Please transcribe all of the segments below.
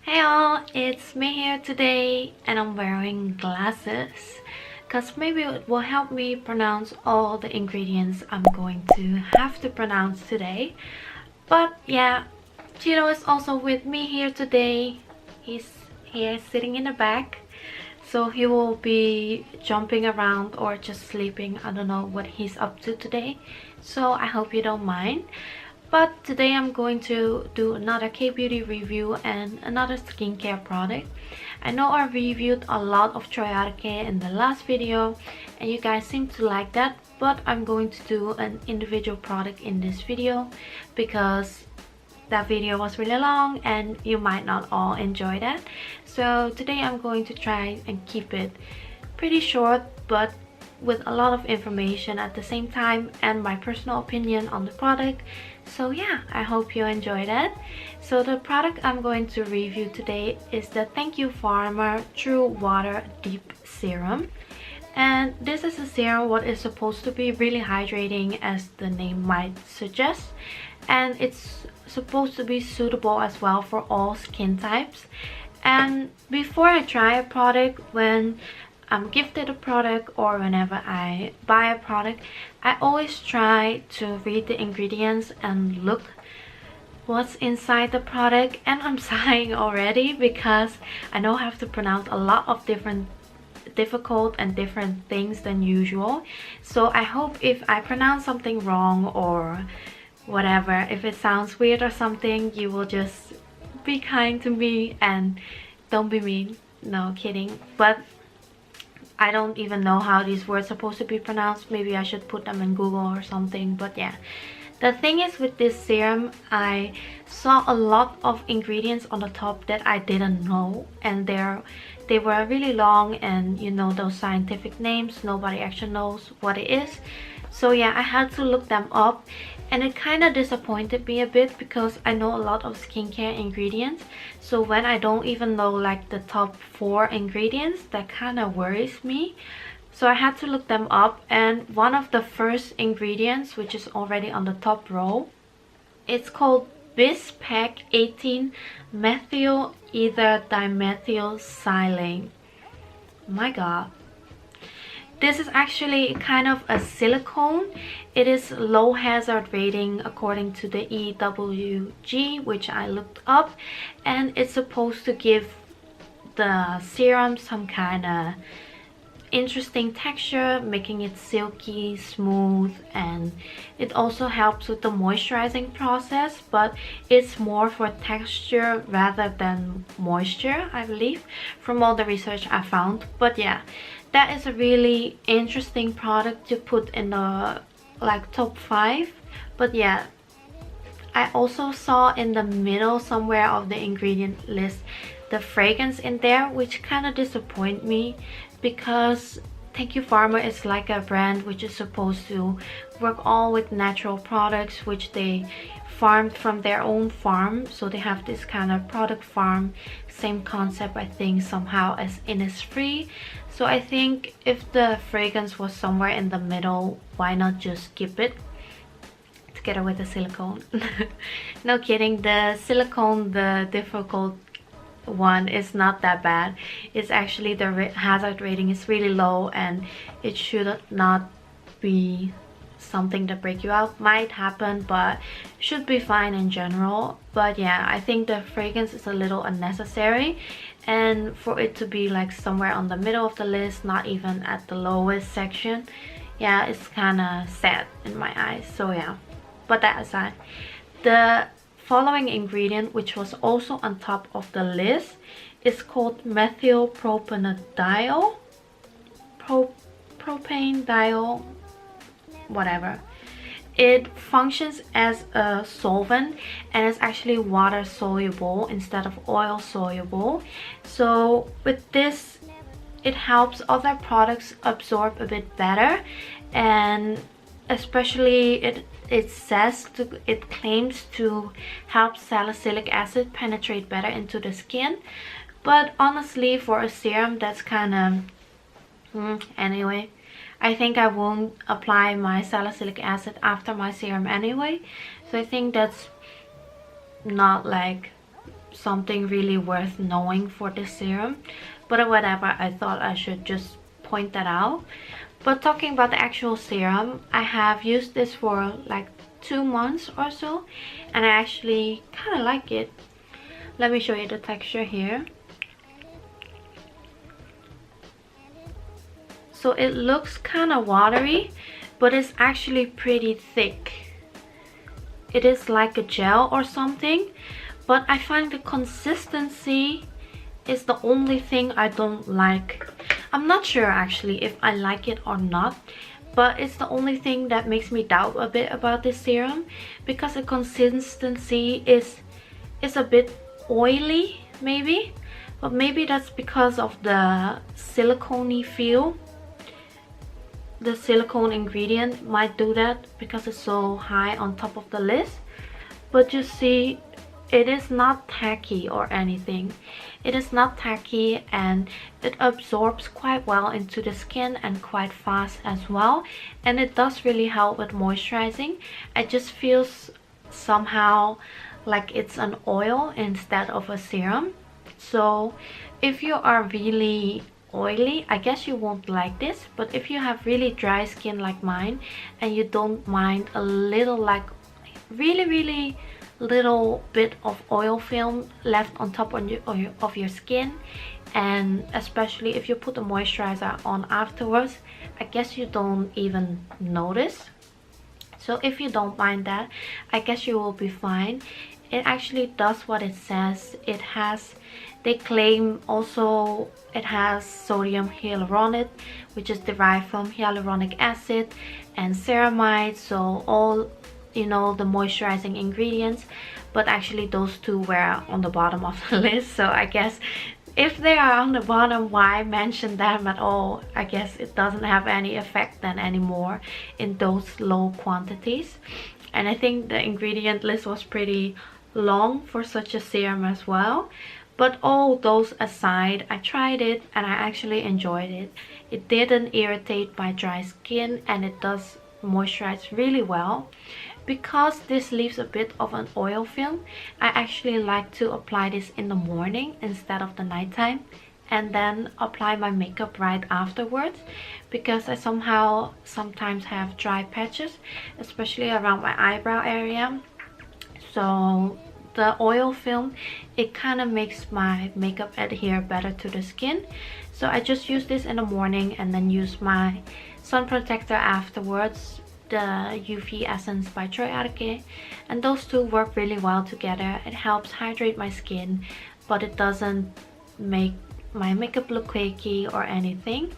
Hey all, it's me here today and I'm wearing glasses because maybe it will help me pronounce all the ingredients I'm going to have to pronounce today. But yeah, Tito is also with me here today. He's here sitting in the back, so he will be jumping around or just sleeping. I don't know what he's up to today, so I hope you don't mind. But today I'm going to do another K-beauty review and another skincare product. I know I reviewed a lot of Troyarke in the last video and you guys seem to like that, but I'm going to do an individual product in this video because that video was really long and you might not all enjoy that. So today I'm going to try and keep it pretty short but with a lot of information at the same time and my personal opinion on the product. So yeah, I hope you enjoy that. So the product I'm going to review today is the Thank You Farmer True Water Deep Serum. And this is a serum what is supposed to be really hydrating, as the name might suggest, and it's supposed to be suitable as well for all skin types. And before I try a product, when I'm gifted a product or whenever I buy a product, I always try to read the ingredients and look what's inside the product. And I'm sighing already because I know I have to pronounce a lot of difficult and different things than usual. So I hope if I pronounce something wrong or whatever, if it sounds weird or something, you will just be kind to me and don't be mean. No kidding. But I don't even know how these words are supposed to be pronounced. Maybe I should put them in Google or something. But yeah, the thing is with this serum, I saw a lot of ingredients on the top that I didn't know, and they were really long, and you know those scientific names, nobody actually knows what it is. So yeah, I had to look them up and it kind of disappointed me a bit because I know a lot of skincare ingredients. So when I don't even know like the top 4 ingredients, that kind of worries me. So I had to look them up, and one of the first ingredients, which is already on the top row, it's called Bispec 18 methyl ether dimethyl silane. My god. This is actually kind of a silicone. It is low hazard rating according to the EWG, which I looked up, and it's supposed to give the serum some kind of interesting texture, making it silky smooth, and it also helps with the moisturizing process, but it's more for texture rather than moisture, I believe, from all the research I found. But yeah, that is a really interesting product to put in the like top 5. But yeah, I also saw in the middle somewhere of the ingredient list the fragrance in there, which kind of disappoint me because Thank You Farmer is like a brand which is supposed to work all with natural products which they farmed from their own farm. So they have this kind of product farm, same concept I think somehow as Innisfree. So I think if the fragrance was somewhere in the middle, why not just skip it together with the silicone? No kidding, the silicone, the difficult one, is not that bad. It's actually the hazard rating is really low and it should not be something that break you out. Might happen, but should be fine in general. But yeah, I think the fragrance is a little unnecessary, and for it to be like somewhere on the middle of the list, not even at the lowest section, yeah, it's kind of sad in my eyes. So yeah, but that aside, the following ingredient, which was also on top of the list, is called methyl propanediol, propane diol, whatever. It functions as a solvent and is actually water soluble instead of oil soluble. So with this, it helps other products absorb a bit better, and especially it claims to help salicylic acid penetrate better into the skin. But honestly, for a serum, that's kind of anyway, I think I won't apply my salicylic acid after my serum anyway. So I think that's not like something really worth knowing for this serum, but whatever, I thought I should just point that out. But talking about the actual serum, I have used this for like 2 months or so, and I actually kind of like it. Let me show you the texture here. So it looks kind of watery, but it's actually pretty thick. It is like a gel or something, but I find the consistency is the only thing I don't like. I'm not sure actually if I like it or not, but it's the only thing that makes me doubt a bit about this serum, because the consistency is a bit oily maybe, but maybe that's because of the silicone-y feel. The silicone ingredient might do that because it's so high on top of the list. But you see, it is not tacky or anything. It is not tacky, and it absorbs quite well into the skin and quite fast as well, and it does really help with moisturizing. It just feels somehow like it's an oil instead of a serum. So if you are really oily, I guess you won't like this, but if you have really dry skin like mine and you don't mind a little, like really little bit of oil film left on top of your skin, and especially if you put a moisturizer on afterwards, I guess you don't even notice. So if you don't mind that, I guess you will be fine. It actually does what it says. It has, they claim also it has sodium hyaluronate, which is derived from hyaluronic acid, and ceramide, so all, you know, the moisturizing ingredients. But actually those two were on the bottom of the list, so I guess if they are on the bottom, why mention them at all? I guess it doesn't have any effect then anymore in those low quantities. And I think the ingredient list was pretty long for such a serum as well. But all those aside, I tried it and I actually enjoyed it. It didn't irritate my dry skin, and it does moisturize really well. Because this leaves a bit of an oil film, I actually like to apply this in the morning instead of the nighttime, and then apply my makeup right afterwards, because I sometimes have dry patches, especially around my eyebrow area. So the oil film, it kind of makes my makeup adhere better to the skin. So I just use this in the morning and then use my sun protector afterwards, the UV Essence by Troy Arke, and those two work really well together. It helps hydrate my skin, but it doesn't make my makeup look cakey or anything.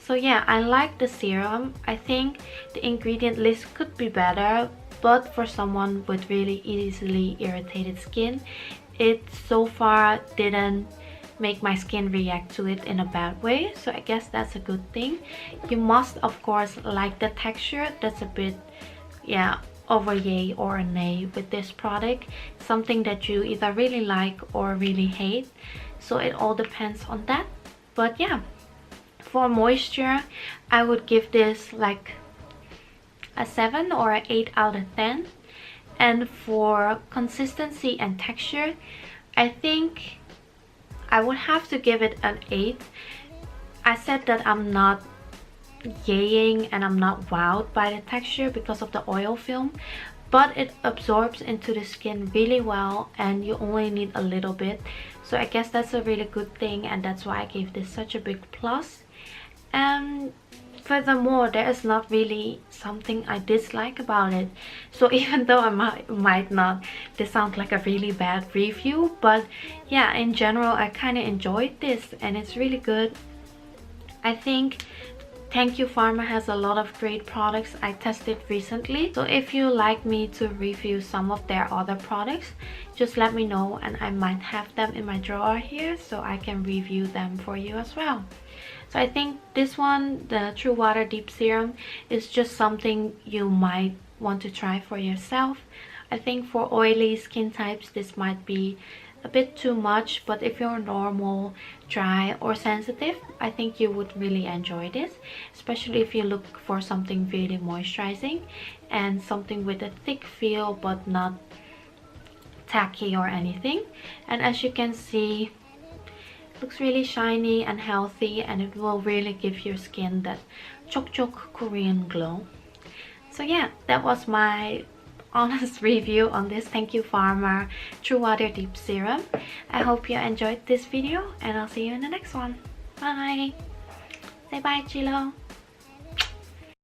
So yeah, I like the serum. I think the ingredient list could be better, but for someone with really easily irritated skin, it so far didn't make my skin react to it in a bad way, so I guess that's a good thing. You must of course like the texture. That's a bit, yeah, over yay or a nay with this product. Something that you either really like or really hate, so it all depends on that. But yeah, for moisture, I would give this like a 7 or an 8 out of 10. And for consistency and texture, I think I would have to give it an 8. I said that I'm not yaying and I'm not wowed by the texture because of the oil film, but it absorbs into the skin really well and you only need a little bit. So I guess that's a really good thing, and that's why I gave this such a big plus. And furthermore, there is not really something I dislike about it. So even though I might not, this sounds like a really bad review, but yeah, in general I kind of enjoyed this and it's really good. I think Thank You Pharma has a lot of great products I tested recently. So if you like me to review some of their other products, just let me know and I might have them in my drawer here so I can review them for you as well. So I think this one, the True Water Deep Serum, is just something you might want to try for yourself. I think for oily skin types this might be a bit too much, but if you're normal, dry or sensitive, I think you would really enjoy this, especially if you look for something really moisturizing and something with a thick feel but not tacky or anything. And as you can see, it looks really shiny and healthy, and it will really give your skin that chok Korean glow. So yeah, that was my honest review on this Thank You Farmer True Water Deep Serum. I hope you enjoyed this video, and I'll see you in the next one. Bye! Say bye, Chilo!